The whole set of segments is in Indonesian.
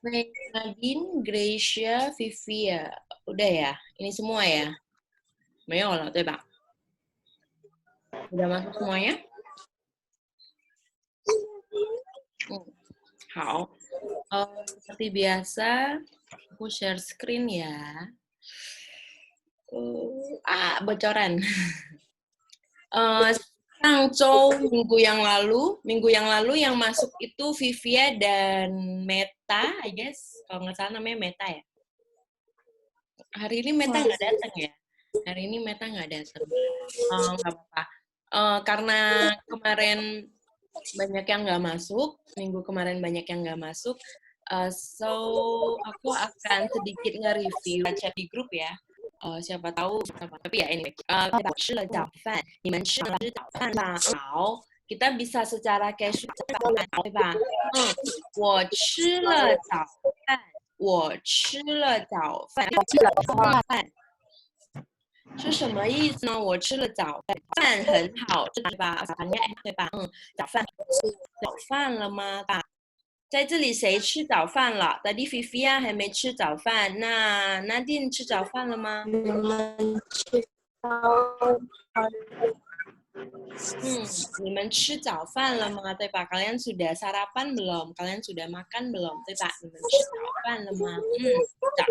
Nadine, Gracia, Vivia. Udah ya? Ini semua ya? 没有了，对吧？ Udah masuk semuanya? 好。Seperti biasa, aku share screen ya. Bocoran. 上周minggu yang lalu yang masuk itu Vivia dan Meta, I guess. Kalau nggak salah namanya Meta ya. Hari ini Meta nggak datang ya. Hari ini Meta nggak datang. Nggak apa-apa. Karena kemarin banyak yang nggak masuk, minggu kemarin banyak yang nggak masuk, so aku akan sedikit nge-review chat di grup ya. Siapa tahu, tapi ya anyway, kita 吃了早饭，你们吃了早饭吧？好，kita bisa secara casual 对吧？我吃了早饭，我吃了早饭，是什么意思呢？我吃了早饭，很好，对吧？对吧？早饭早饭了吗？在这里谁吃早饭了？Tadi Vivia 还没吃早饭，那 Nadine 吃早饭了吗？你们吃早饭了吗？对吧？Kalian sudah sarapan belum? Kalian sudah makan belum? 对吧？你们吃早饭了吗？早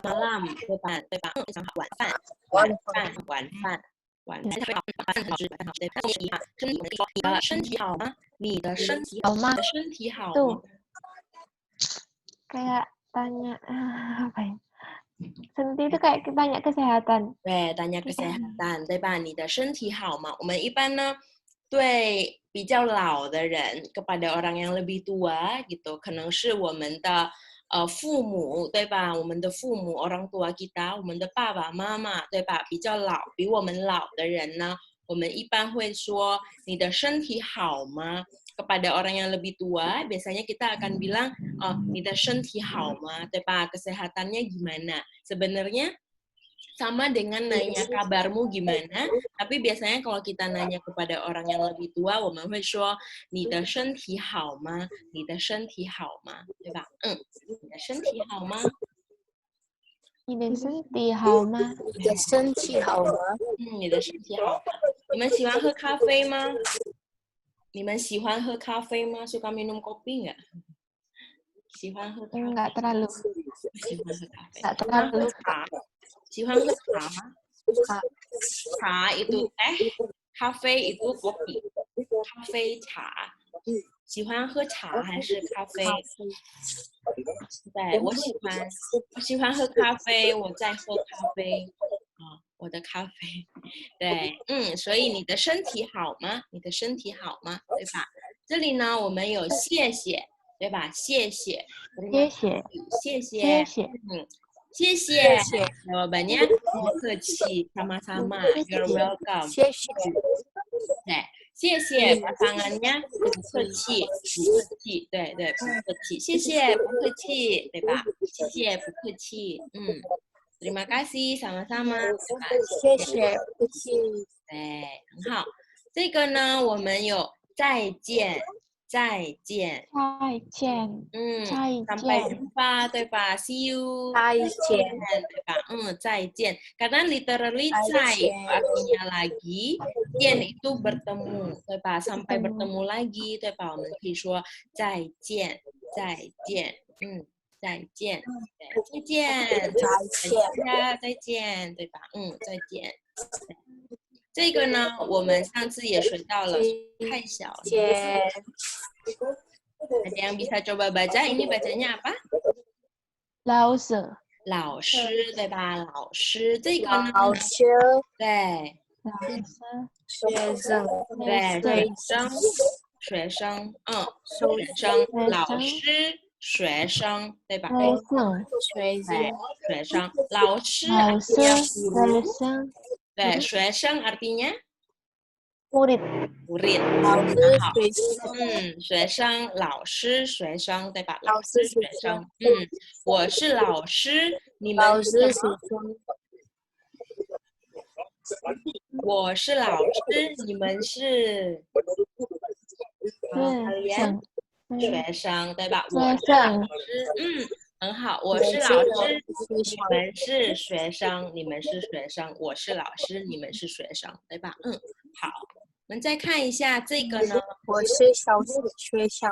，malam 对吧？对吧？晚饭好吃，对吧？你的身体好吗？你的身体好吗？你的身体好吗？ Kayak tanya apa ya? Senti itu kayak tanya kesehatan. 对，tanya kesehatan，对吧？你的身体好吗？我们一般呢，对比较老的人，kepada orang yang lebih tua gitu，可能是我们的父母，对吧？我们的父母 orang tua kita，我们的爸爸妈妈，对吧？比较老，比我们老的人呢，我们一般会说你的身体好吗？kepada orang yang lebih tua, biasanya kita akan bilang,你的身体好吗？对吧？kesehatannya gimana? Sebenarnya sama dengan nanya kabarmu gimana, tapi biasanya kalau kita nanya kepada orang yang lebih tua, 我们会说你的身体好吗？你的身体好吗？对吧？你的身体好吗？你的身体好吗？你的身体好吗？你的身体好吗？你们喜欢喝咖啡吗？你们喜欢喝咖啡吗？ Suka minum kopi nggak? 喜欢喝咖啡？ Enggak terlalu. 喜欢喝咖啡。 Enggak terlalu. 喜欢喝茶吗？茶 itu teh, 咖啡 itu kopi. 咖啡茶。喜欢喝茶还是咖啡？对，我喜欢喝咖啡，我在喝咖啡。我的咖啡。对，所以你的身体好吗？你的身体好吗？对吧？这里呢，我们有谢谢，对吧？谢谢，谢谢，谢谢，谢谢，谢谢，jawabannya 不客气，sama-sama, you're welcome. 谢谢。对，谢谢 pasangannya 不客气，不客气，对对，不客气，谢谢，不客气，对吧？谢谢，不客气，terima kasih, sama-sama， 对吧？谢谢，不客气。对，很好。这个呢，我们有再见，再见。再见，再见。 sampai jumpa， 对吧 ？See you， 再见，对吧？再见。Karena literally 再 artinya lagi， 见 itu bertemu， 对吧？ sampai bertemu lagi， 对吧？我们可以说再见，再见，再见，再见，再见，对吧？再见。这个呢，我们上次也学到了，太小了。Ada yang bisa coba baca? Ini bacanya apa? 老师，老师，对吧？老师，这个呢？老师，对，老师，学生，对，学生，学生，老师，学生，对吧？学生，学生，老师 老师， artinya 学生， 对，学生 artinya murid， murid， 老师，学生，学生，老师，学生，对吧？老师，学生，我是老师，你们老师，学生，我是老师，你们是学生，学生，对吧？我学是老生，师，很好，我是老师，你们是学生，你们是学生，我是老师，你们是学生，对吧？好，我们再看一下这个呢，我是小学生。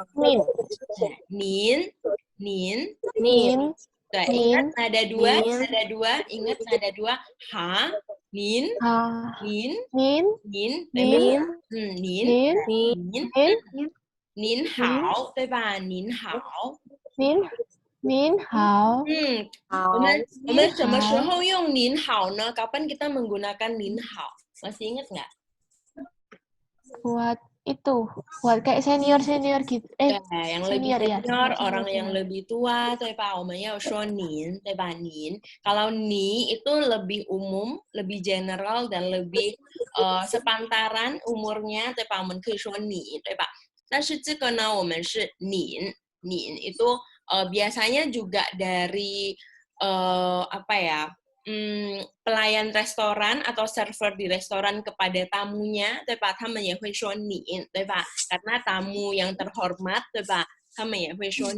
您，您，您，对，您 ingat nada dua, Nin. nada dua, ingat nada dua, ha, nin, 啊， nin, 您， nin, Nin. nin,您， nin, 您，您好，对吧？您好，您好，我们您什么时好候用您好呢？Kapan kita menggunakan 您好？Masih ingat nggak? buat itu, buat kayak senior gitu. Yang lebih Senior ya, senior, senior, orang yang senior. lebih tua, 对吧？我们要说您，对吧？您，kalau ni itu lebih umum, lebih general dan lebih sepantaran umurnya，对吧？我们可以说你，对吧？但是这个呢，我们是您，您 itu biasanya juga dari apa ya? Pelayan restoran atau server di restoran kepada tamunya, 对吧？他们也会说你，对吧？karena tamu yang terhormat, 对吧？他们也会说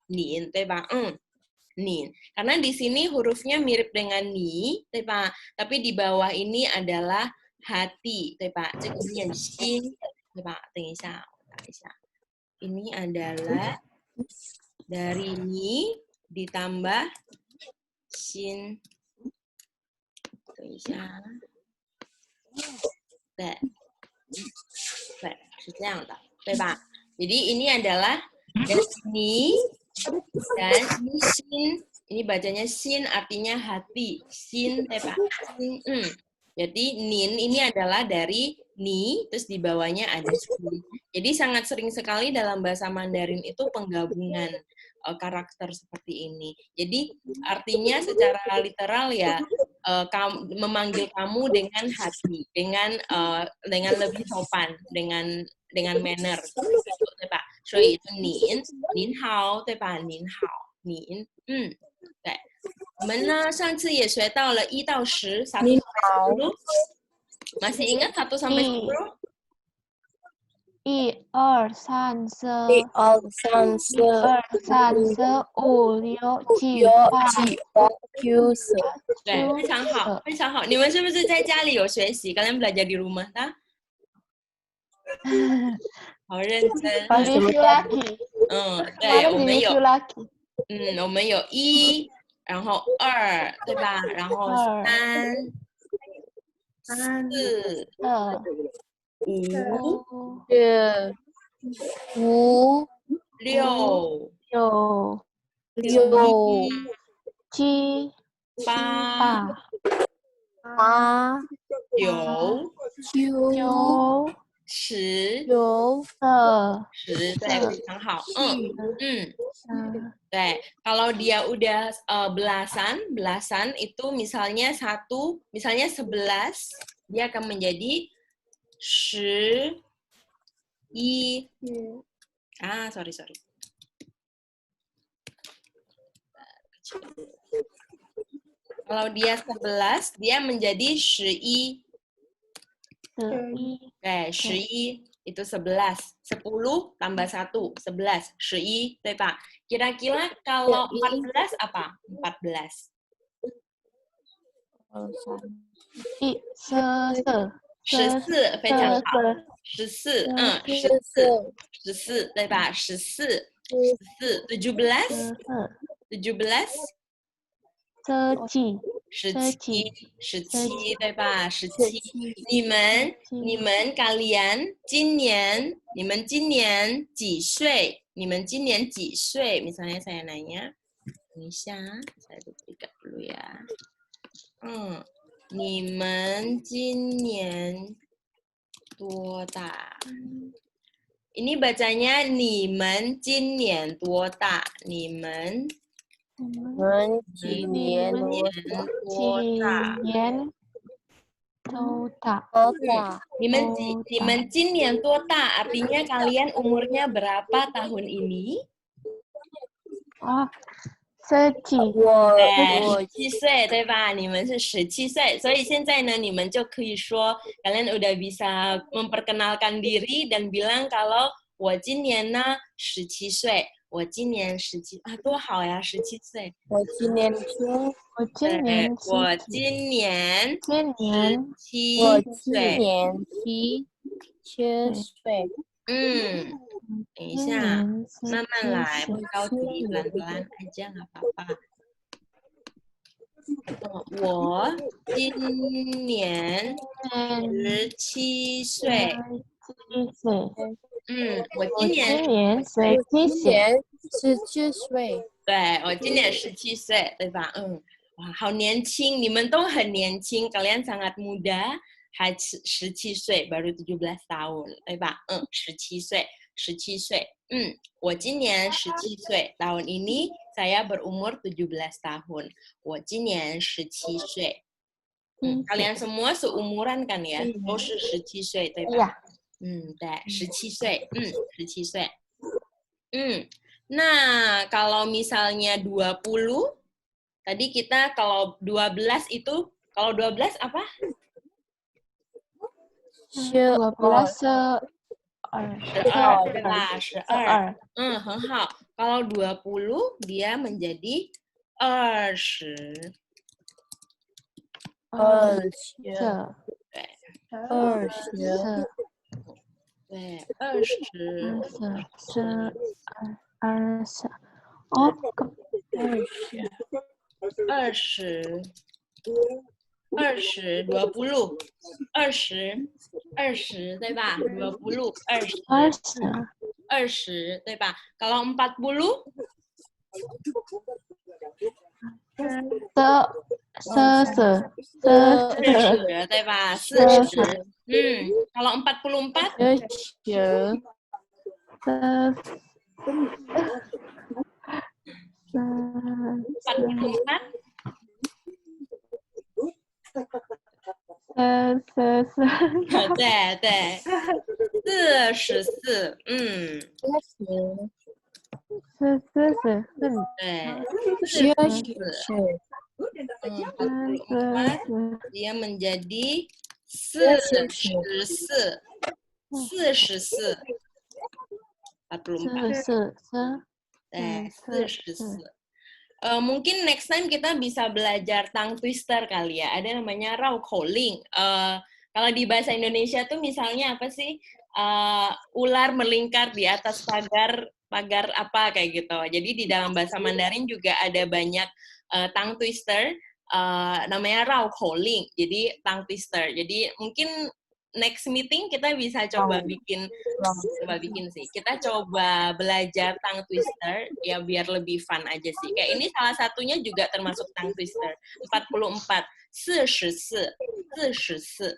你，对吧？你. Karena di sini hurufnya mirip dengan ni, 对吧？ tapi di bawah ini adalah hati, 对吧？ 这个念心， 对吧？等一下，我打一下。Ini adalah dari ni ditambah sin. 等一下，对，是这样的，对吧？Jadi ini adalah dari ni dan ini sin. Ini bacanya sin artinya hati. Sin, 对吧？ Sin. Jadi nin ini adalah dari ni, terus di bawahnya ada sin. Jadi sangat sering sekali dalam bahasa Mandarin itu penggabungan karakter seperti ini. Jadi artinya secara literal ya memanggil kamu dengan hati, dengan lebih sopan, dengan manner, 对吧？所以您好，对吧？您好，您，对。我们呢上次也学到了1到10, 1 sampai 10. Masih ingat 1 sampai 10? 1、2、3、4、1、2、3、4、2、3、4、5、6、7、 8、9、10。对，非常好，非常好。你们是不是在家里有学习？Kalian belajar di rumah, tak? 好认真。review lagi. 对，我们有 review lagi. 我们有1，然后2，对吧？然后3、4、5、5、6、 6、 7、 8、 8、 9、 9、 10、 10、对，非常好。对，kalau dia udah belasan itu misalnya 1, misalnya 11, dia akan menjadi 11. Sorry. Kalau dia 11, dia menjadi 11. 11 itu 11. 10 tambah 1, 11. 11, 对吧? Kira-kira kalau 14 apa? 14. 14, 非常好。14, 14, 对吧? 14, 17, 17, 对吧? 17. 你们 kalian 今年几岁? 你们今年几岁? Misalnya saya nanya, Nisha, saya berikan dulu ya. 你们今年多大? Ini bacanya 你们今年多大? 你们今年多大? 你们今年多大 artinya kalian umurnya berapa tahun ini? 17岁，对吧？你们是17岁，所以现在呢，你们就可以说 kalian udah bisa memperkenalkan diri dan bilang kalau 我今年呢17岁，我今年17啊，多好呀，17岁。我今年7，我今年我17，今年今年我17今岁。年7岁。等一今下，年慢慢来，不17岁。着急，pelan-pelan aja nggak apa-apa。我今年17岁。 17岁。我我今年今年我17今岁。年17岁。对，我今年17岁，对吧？哇，好年轻，你们都很年轻，kalian sangat muda， 还17岁，baru 17 tahun， 对吧？17岁，17岁。我今年17岁，tahun ini saya berumur 17 tahun， 我今年17岁。kalian semua seumuran kan ya， 都是17岁，对吧？对，17岁，17岁。Nah, kalau misalnya 20, tadi kita kalau 12 itu, kalau 12 apa? 12 12, 12. 很好。Kalau 20, dia menjadi 20. 对，20。哦，20 20 对吧？20 20 对吧？Kalau 40 40对吧？40。Kalau 44 对对，44。dia menjadi 44. 44. 44. 44. Mungkin next time kita bisa belajar tongue twister kali ya. Ada namanya raukoling. Kalau di bahasa Indonesia tuh misalnya apa sih? Ular melingkar di atas pagar apa kayak gitu. Jadi di dalam bahasa Mandarin juga ada banyak tongue twister. Namanya raukoling. Jadi tongue twister. Jadi mungkin next meeting kita bisa coba bikin sih. Kita coba belajar tongue twister ya biar lebih fun aja sih. Kayak ini salah satunya juga termasuk tongue twister. 44, 44,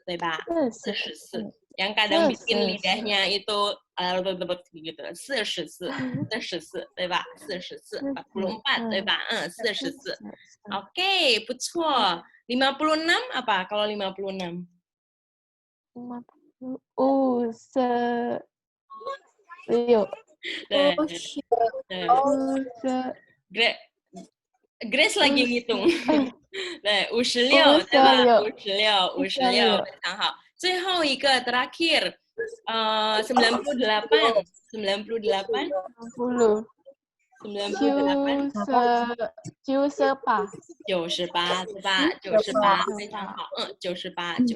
对吧？44. Yang kadang bikin lidahnya itu gitu. 44, 对吧？44, 44, 对吧？44. Oke, 不错。56 apa kalau 56? 对。Grace lagi ngitung. 对，56，对吧？56，非常好。最后一个 terakhir, 98, 98, 98，对吧？98，非常好。98，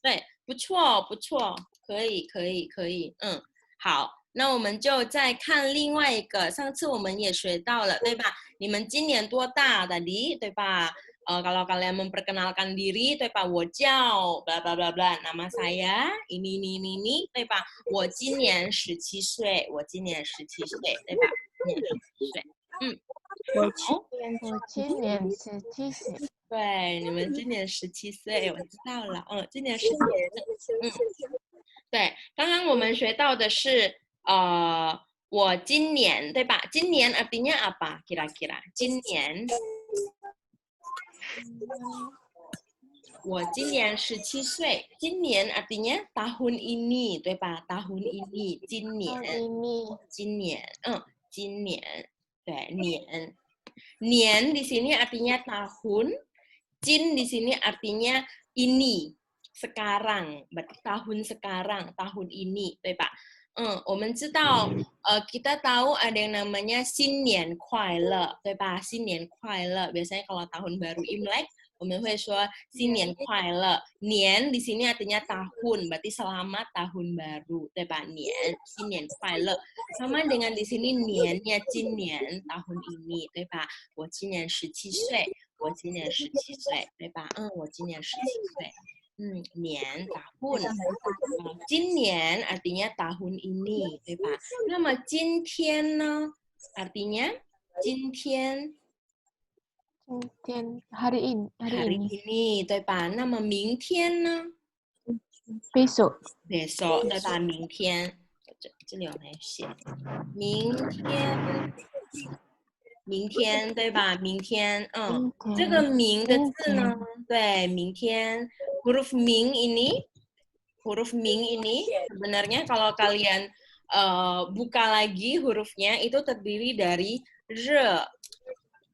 对，不错，不错，可以。好，那我们就再看另外一个，上次我们也学到了，对吧？你们今年多大tadi，对吧？Kalau kalian memperkenalkan diri，对吧？我叫 bla bla bla bla， nama saya ini，对吧？我今年17岁，对吧？今年17岁。我今年17岁。对，你们今年17岁，我知道了。今年17岁。对，刚刚我们学到的是我今年，对吧？今年 artinya apa kira-kira? 今年，我今年17岁。今年 artinya tahun ini， 对吧？ tahun ini， 今年，对，年di sini artinya tahun, jin di sini artinya ini, sekarang, berarti tahun sekarang, tahun ini, 对吧？我们知道kita tahu ada yang namanya 新年快乐，对吧？新年快乐 biasanya kalau tahun baru Imlek 我们会说新年快乐。年 di sini artinya tahun, berarti selamat tahun baru, 对吧？年，新年快乐。sama dengan di sini 年nya 今年 tahun ini， 对吧？我今年17岁，我今年17岁，对吧？我今年17岁。年 tahun， 今年 artinya tahun ini， 对吧？那么今天呢 artinya 今天 hari hari ini. ini， 对吧？那么明天呢 Besok. besok， 对吧？明天这里有没有写？明天，对吧？明天，这个明的字呢，对，明天 huruf ming ini sebenarnya kalau kalian buka lagi hurufnya itu terdiri dari re,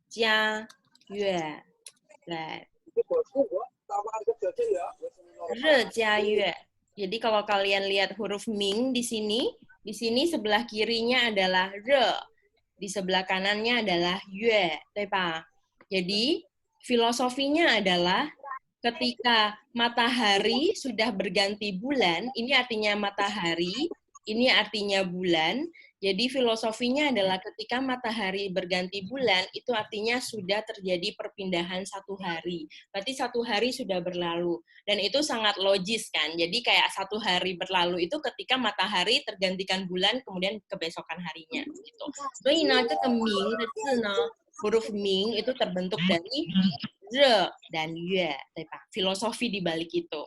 jia, yue, re, jia, yue. Jadi kalau kalian lihat huruf ming di sini sebelah kirinya adalah re, di sebelah kanannya adalah yue, 对吧? Jadi filosofinya adalah ketika matahari sudah berganti bulan, ini artinya matahari, ini artinya bulan. Jadi filosofinya adalah ketika matahari berganti bulan, itu artinya sudah terjadi perpindahan satu hari. Berarti satu hari sudah berlalu. Dan itu sangat logis kan. Jadi kayak satu hari berlalu itu ketika matahari tergantikan bulan, kemudian kebesokan harinya. Gitu. So, huruf ming itu terbentuk dari re dan yue, 对吧? Filosofi di balik itu.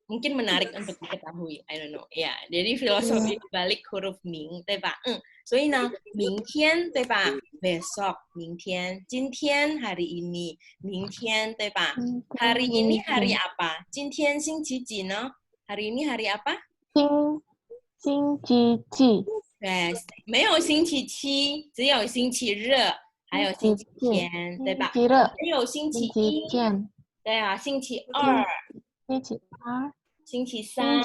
Mungkin menarik untuk diketahui, I don't know. Ya, jadi filosofi di balik huruf ming, 对吧? 所以呢，明天，对吧? Besok, 明天，今天 hari ini, 明天，对吧? Hari ini hari apa? 今天星期几呢? Hari ini hari apa? 星期几？对，没有星期七，只有星期日。还有星期天，对吧？还有星期一，对啊，星期二，星期三，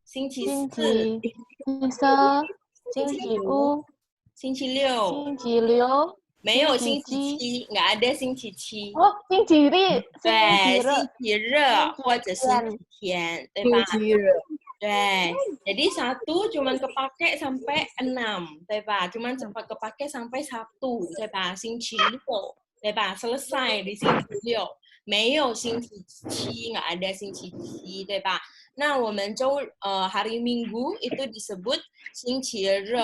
星期四，星期五，星期六，没有星期七，nggak ada 星期七。哦，星期日，对，星期日或者星期天，对吧？对, jadi 1 cuman kepake sampai 6, 对吧? Cuman sempat kepake sampai 1, 对吧? 星期六, 对吧? Selesai di 星期六，没有星期七, nggak ada 星期七，对吧? Nah, 我们hari Minggu itu disebut 星期日，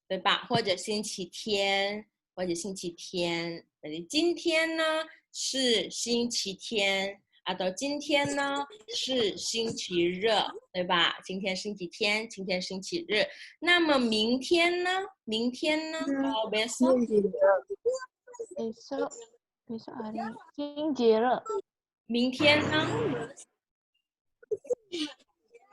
对吧？或者星期天，jadi 今天呢是星期天。atau 今天呢是星期日，对吧？今天星期天，今天星期日。那么明天呢？kalau besok hari 星期日。明天呢？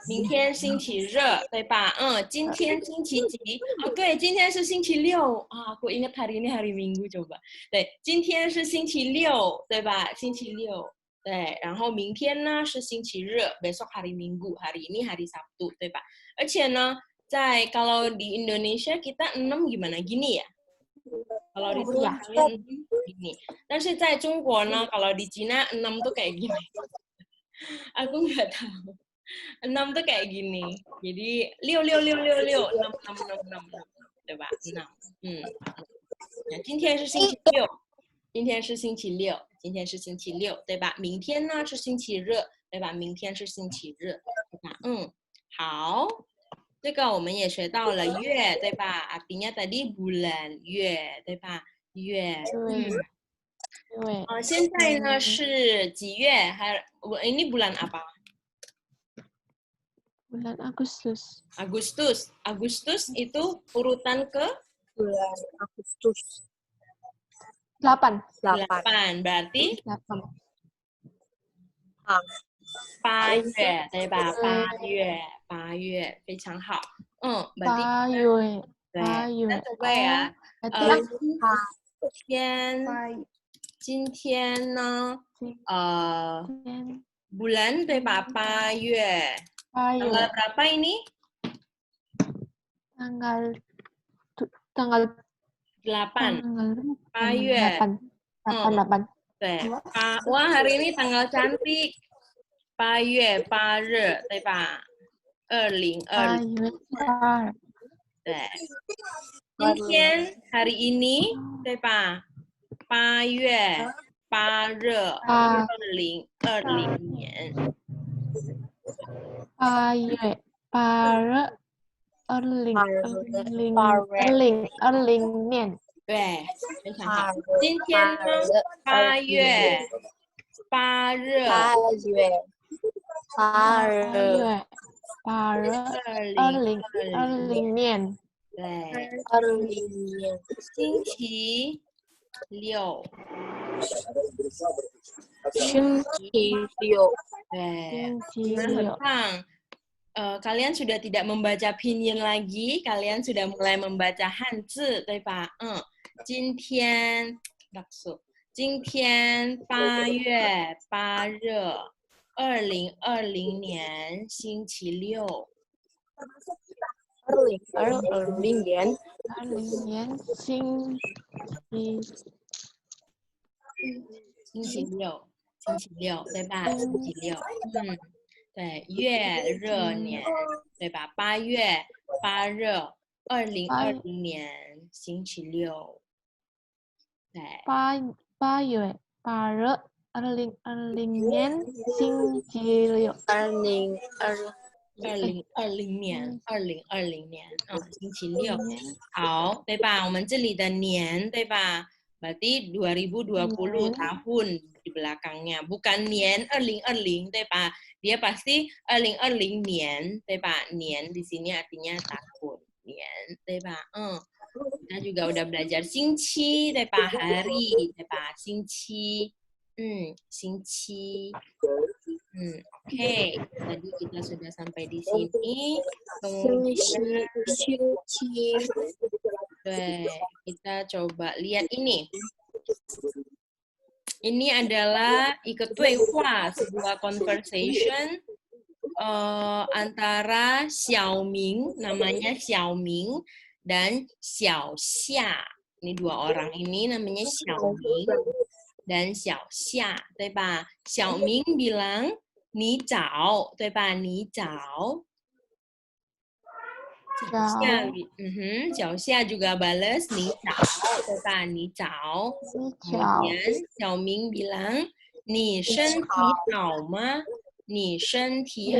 明天星期日，对吧？今天星期几？对，今天是星期六啊。aku ingat hari ini hari Minggu coba。对，今天是星期六，对吧？星期六。对，然后明天呢是星期日 besok hari Minggu, hari ini hari Sabtu, 对吧？而且呢，kalau di Indonesia kita 6 gimana? Gini ya? Kalau di Cina kalian gini. 但是在中国呢, kalau di Cina 6 tuh kayak gini. Aku nggak tahu. 6 tuh kayak gini. Jadi 6, 对吧？6。今天是星期六。今天是星期六，对吧？明天呢是星期日，对吧？明天是星期日，对吧？好，这个我们也学到了月，对吧？artinya tadi bulan 月，对吧？月，现在呢是几月？ini bulan apa? Bulan Agustus. Agustus itu urutan ke? Bulan Agustus. 8 berarti 8. 8月，对吧？8月，非常好。berarti 8月，对， 8月。 kita coba ya. 今天呢，bulan 对吧？8月， Tanggal Tanggal berapa ini? tanggal tanggal 8. tanggal 8 8. Wah, hari ini tanggal cantik. 8月8日，对吧？2020。对，今天hari ini，对吧？8月8日，2020年。8月8日2020年。对，非常好。今天呢，8月8日2020年。对，星期六。星期六。对，你们很棒。kalian sudah tidak membaca pinyin lagi, kalian sudah mulai membaca Hanzi, 对吧？今天8月8日，2020年星期六。2020年星期六，对吧？星期六，对，月热年，对吧？8月8日，2020年星期六。对，8月8日2020年星期六。2020年，星期六。好，对吧？我们这里的年，对吧？Berarti 2020 tahun di belakangnya, bukan 年2020, 对吧？dia pasti 2020 年，对吧？年di sini artinya tahun, 年，对吧？kita juga udah belajar 星期，对吧？hari，对吧？星期，星期。Oke, tadi kita sudah sampai di sini. Kemudian, kita coba lihat ini. Ini adalah ikut Tuihua, sebuah conversation antara Xiaoming, namanya Xiaoming, dan Xiaoxia. Ini dua orang ini namanya Xiaoming dan Xiaoxia, 对吧？小明 bilang 你早，对吧？你早。脚下 juga balas 你早，对吧？你早。kemudian 小明 bilang 你身体好吗？你身体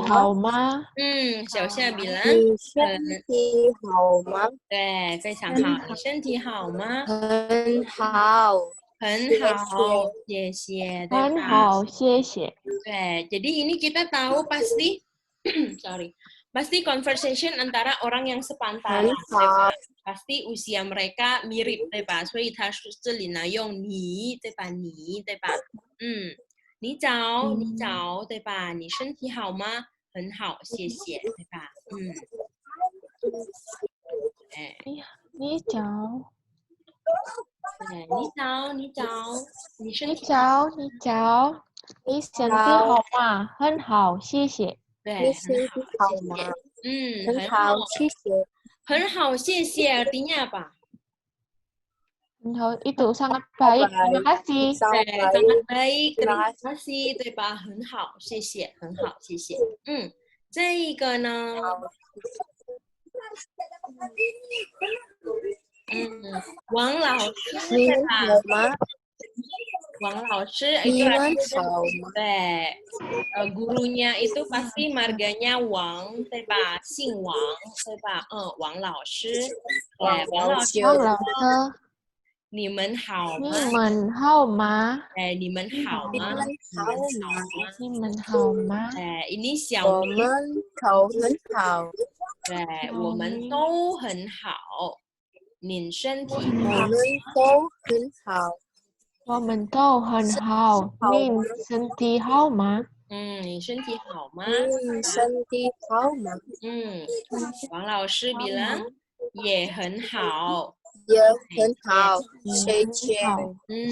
好吗？小夏 bilang 你身体好吗？对，非常好。你身体好吗？很好。很好，谢谢，对吧？很好，谢谢。对，jadi ini kita tahu pasti, pasti conversation antara orang yang sepantaran, 对吧？pasti usia mereka mirip，对吧？所以他这里呢用你，对吧？你，对吧？你早，你早，对吧？你身体好吗？很好，谢谢，对吧？你早。对，你早，你早，你身体好。你早，你身体好吗？很好，谢谢。对，身体好吗？很好，谢谢。很好，谢谢 artinya apa？ Itu sangat baik, terima kasih. 对，sangat baik, terima kasih， 对吧？很好，谢谢，很好，谢谢。这个呢？王老师，对吧？王老师itu对gurunya itu pasti marganya Wang， 对吧？姓王，对吧？王老师，对，王老师，你们好吗？你们好吗？你们好吗？你们好吗？ini 小明，我们都很好。对，我们都很好。你身体好吗？我们都很好。我们都很好。你身体好吗？你身体好吗？你身体好吗？王老师 bilang 也很好。也很好，再见。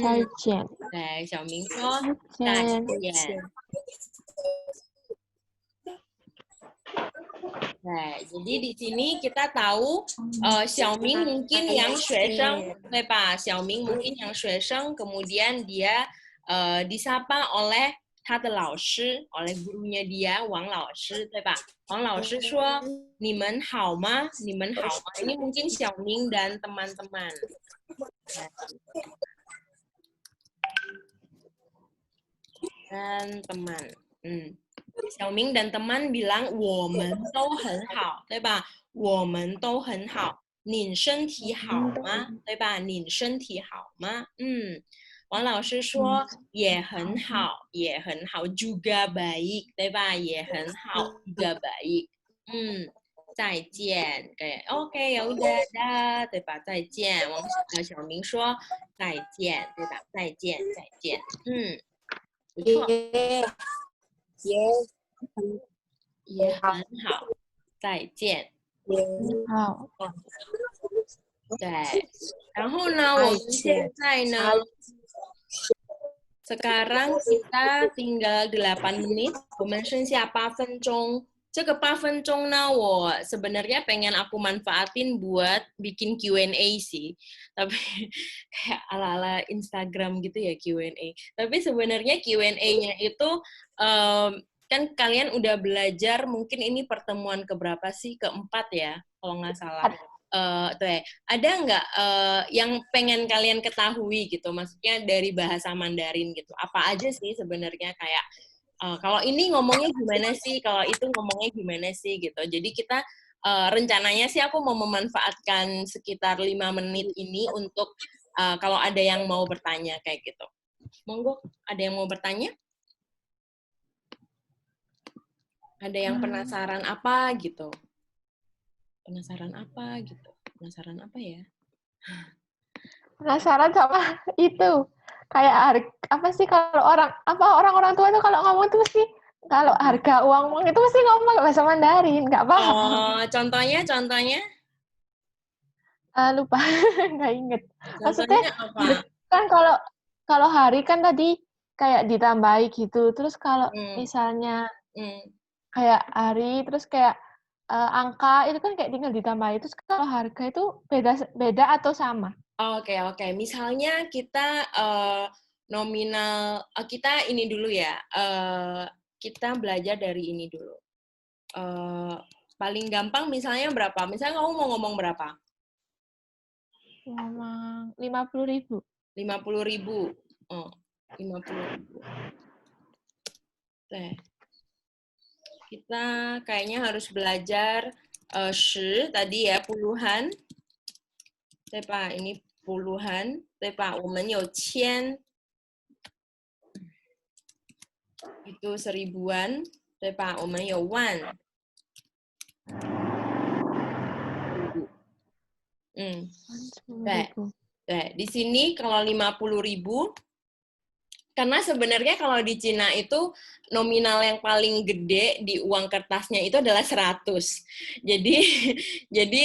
再见。对，小明说再见。Nah, jadi di sini kita tahu Xiaoming mungkin yang 学生，对吧？Xiaoming mungkin yang 学生，kemudian dia disapa oleh 他的老师，oleh gurunya dia 王老师，对吧？王老师说你们好吗？你们好吗？ini mungkin Xiaoming dan teman-teman. Dan teman. Xiaoming dan teman bilang 我们都很好，对吧？我们都很好。你身体好吗？对吧？你身体好吗？王老师说也很好，也很好，juga baik，对吧？也很好，juga baik。再见，kayak oke ya udah dah，对吧？再见，小明说再见，对吧？再见，再见，不错。也很好，再见。好，对，然后呢，我们现在呢，sekarang kita tinggal 8 menit，我们剩下8分钟。这个8分钟呢，我 sebenarnya pengen aku manfaatin buat bikin Q&A sih. Tapi kayak ala-ala Instagram gitu ya Q&A. Tapi sebenarnya Q&A-nya itu kan kalian udah belajar, mungkin ini pertemuan keberapa sih? Keempat ya, kalau nggak salah. Ada nggak yang pengen kalian ketahui gitu, maksudnya dari bahasa Mandarin gitu, apa aja sih sebenarnya kayak kalau ini ngomongnya gimana sih, kalau itu ngomongnya gimana sih gitu. Jadi kita rencananya sih aku mau memanfaatkan sekitar 5 menit ini untuk kalau ada yang mau bertanya kayak gitu. Monggo, ada yang mau bertanya? Ada yang penasaran apa gitu? Penasaran apa gitu? Penasaran apa ya? penasaran sama itu. Kayak apa sih kalau orang-orang tua itu kalau ngomong itu mesti kalau harga uang itu mesti ngomong bahasa Mandarin, nggak paham. Oh, contohnya? Lupa, nggak inget. Maksudnya Contohnya apa? kan kalau hari kan tadi kayak ditambahi gitu. Terus kalau misalnya kayak hari, terus kayak angka itu kan kayak tinggal ditambahi. Terus kalau harga itu beda atau sama? Oke. Misalnya kita nominal, kita ini dulu ya. Kita belajar dari ini dulu. Paling gampang misalnya berapa? Misalnya kamu mau ngomong berapa? Ngomong 50.000. 50.000. Oh, 50.000. Oke. Kita kayaknya harus belajar shi tadi ya, puluhan. 对吧？ ini puluhan, 对吧？ 我们有千 itu seribuan, 对吧？ 我们有万 di sini kalau 50.000, karena sebenarnya kalau di Cina itu nominal yang paling gede di uang kertasnya itu adalah 100. Jadi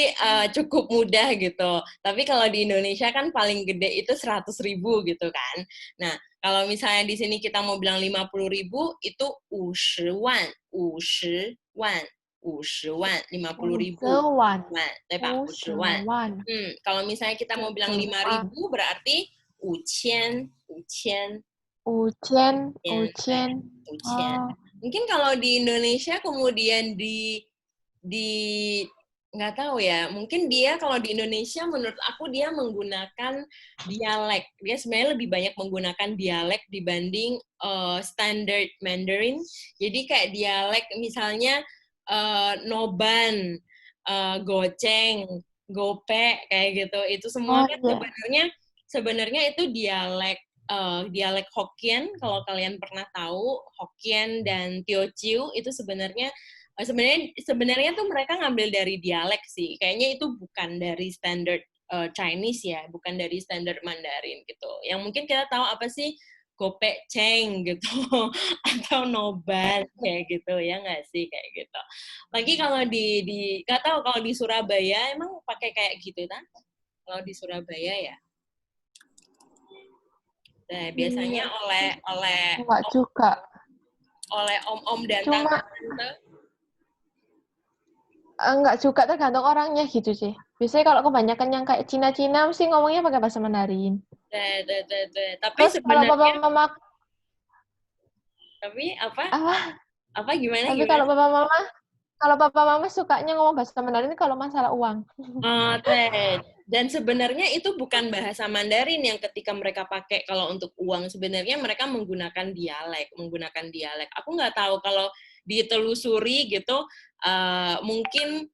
cukup mudah gitu. Tapi kalau di Indonesia kan paling gede itu 100.000 gitu kan. Nah, kalau misalnya di sini kita mau bilang 50.000 itu 50 wan, 50 wan, 50 wan, 50.000 wan, 对吧？50 wan. Kalau misalnya kita mau bilang 5.000 berarti 5,000, 5,000. 5,000. Mungkin kalau di Indonesia kemudian di nggak tahu ya, mungkin dia kalau di Indonesia menurut aku dia menggunakan dialek. Dia sebenarnya lebih banyak menggunakan dialek dibanding standard Mandarin. Jadi kayak dialek misalnya noban, goceng, gope kayak gitu. Itu semua kan sebenarnya itu dialek Hokkien, kalau kalian pernah tahu Hokkien dan Teochew itu sebenarnya tuh mereka ngambil dari dialek sih. Kayaknya itu bukan dari standard Chinese ya, bukan dari standard Mandarin gitu. Yang mungkin kita tahu apa sih gopek ceng gitu atau noban kayak gitu ya nggak sih kayak gitu. Lagi kalau di nggak tahu kalau di Surabaya emang pakai kayak gitu kan? Kalau di Surabaya ya. Nah, biasanya Enggak juga. Oleh om-om dan tante. Enggak juga, tergantung orangnya gitu sih. Biasanya kalau kebanyakan yang kayak Cina-Cina mesti ngomongnya pakai bahasa Mandarin. Tapi Terus kalau sebenarnya papa mama tapi apa? apa? Apa gimana Tapi gimana? kalau papa mama sukanya ngomong bahasa Mandarin kalau masalah uang. Oh, dan sebenarnya itu bukan bahasa Mandarin yang ketika mereka pakai kalau untuk uang. Sebenarnya mereka menggunakan dialek. Aku nggak tahu kalau ditelusuri gitu, mungkin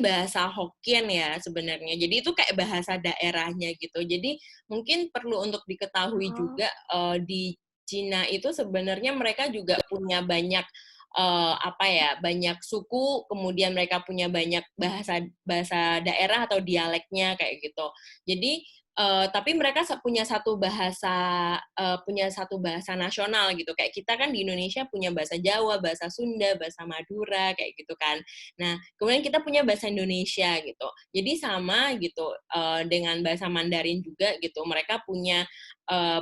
bahasa Hokkien ya sebenarnya. Jadi itu kayak bahasa daerahnya gitu. Jadi mungkin perlu untuk diketahui juga di Cina itu sebenarnya mereka juga punya banyak banyak suku, kemudian mereka punya banyak bahasa daerah atau dialeknya kayak gitu. Jadi tapi mereka punya satu bahasa nasional gitu. Kayak kita kan di Indonesia punya bahasa Jawa, bahasa Sunda, bahasa Madura kayak gitu kan. Nah, kemudian kita punya bahasa Indonesia gitu. Jadi sama gitu dengan bahasa Mandarin juga gitu. Mereka punya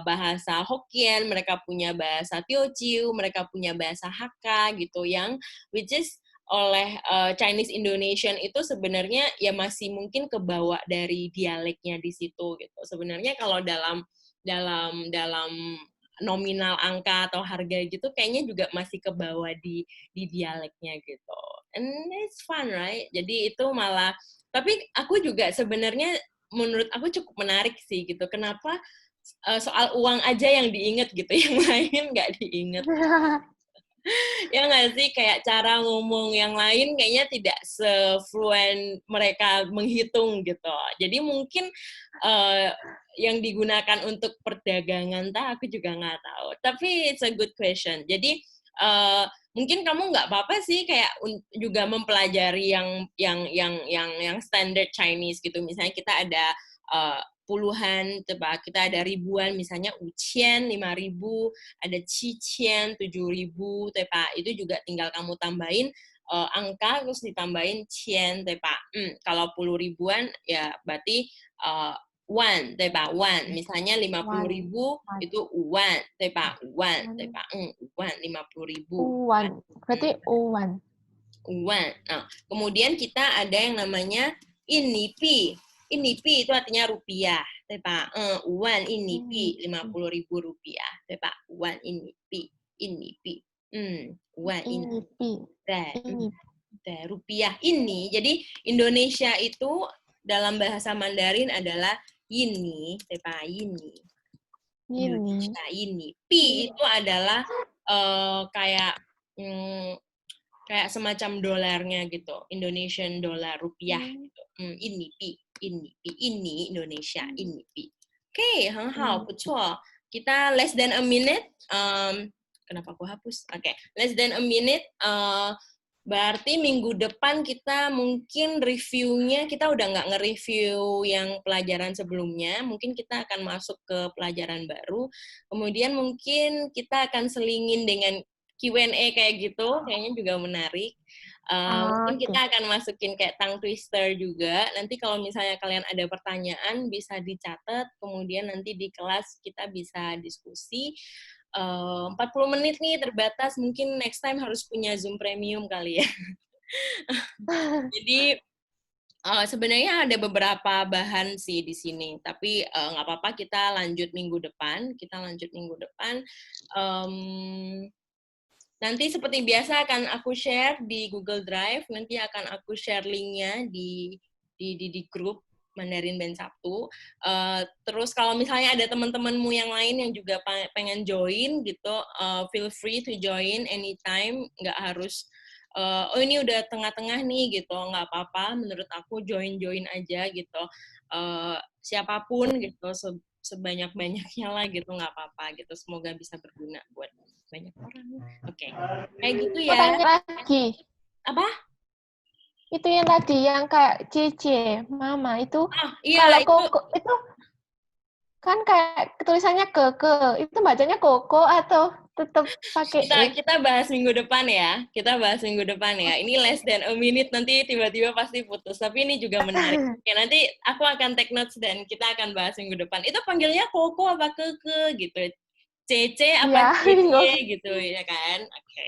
bahasa Hokkien, mereka punya bahasa Teochew, mereka punya bahasa Hakka gitu yang which is oleh Chinese Indonesian itu sebenarnya ya masih mungkin kebawa dari dialeknya di situ gitu. Sebenarnya kalau dalam nominal angka atau harga gitu kayaknya juga masih kebawa di dialeknya gitu. And it's fun, right? Jadi itu malah tapi aku juga sebenarnya menurut aku cukup menarik sih gitu. Kenapa soal uang aja yang diinget gitu, yang lain nggak diinget. Ya nggak sih, kayak cara ngomong yang lain kayaknya tidak se-fluent mereka menghitung gitu. Jadi mungkin yang digunakan untuk perdagangan, aku juga nggak tahu. Tapi it's a good question. Jadi mungkin kamu nggak apa-apa sih kayak juga mempelajari yang standard Chinese gitu. Misalnya kita ada puluhan, coba kita ada ribuan, misalnya 5,000, 5,000, ada 7,000, 7,000, itu juga tinggal kamu tambahin angka terus ditambahin 1,000, kalau 10 ribuan ya berarti 1, one. Misalnya 50,000 itu 1, 1, 50,000. Uwan, berarti uwan. Uwan. Nah, kemudian kita ada yang namanya inipi. Inipi itu artinya rupiah, uwan inipi 50,000 rupiah, uwan inipi, uwan inipi. Rupiah ini. Jadi Indonesia itu dalam bahasa Mandarin adalah ini, ini. Indonesia ini. Pi itu adalah kayak kayak semacam dolarnya gitu, Indonesian dollar, rupiah gitu. Ini pi, ini Indonesia, ini pi. Oke, 很好，不错。Kita less than a minute. Kenapa aku hapus? Oke, less than a minute. Berarti minggu depan kita mungkin reviewnya, kita udah nggak nge-review yang pelajaran sebelumnya, mungkin kita akan masuk ke pelajaran baru, kemudian mungkin kita akan selingin dengan Q&A kayak gitu, kayaknya juga menarik. Mungkin kita akan masukin kayak tongue twister juga, nanti kalau misalnya kalian ada pertanyaan bisa dicatat, kemudian nanti di kelas kita bisa diskusi. 40 menit nih terbatas, mungkin next time harus punya Zoom Premium kali ya. Jadi sebenarnya ada beberapa bahan sih di sini, tapi nggak apa-apa kita lanjut minggu depan. Nanti seperti biasa akan aku share di Google Drive, nanti akan aku share linknya di grup Mandarin Band Sabtu. Terus kalau misalnya ada teman-temanmu yang lain yang juga pengen join gitu, feel free to join anytime, nggak harus ini udah tengah-tengah nih gitu, nggak apa-apa. Menurut aku join aja gitu. Siapapun gitu, sebanyak-banyaknya lah gitu, nggak apa-apa gitu. Semoga bisa berguna buat banyak orang. Oke. Kayak gitu ya. Tanya lagi. Apa? Itu yang tadi yang kayak Cici, Mama itu. Iya, kalau koko itu kan kayak tulisannya keke. Itu bacanya koko atau tetap pakai kita bahas minggu depan ya. Ini less than a minute, nanti tiba-tiba pasti putus. Tapi ini juga menarik. Oke, nanti aku akan take notes dan kita akan bahas minggu depan. Itu panggilnya koko apa keke gitu. Cece apa Cici gitu ya kan? Oke.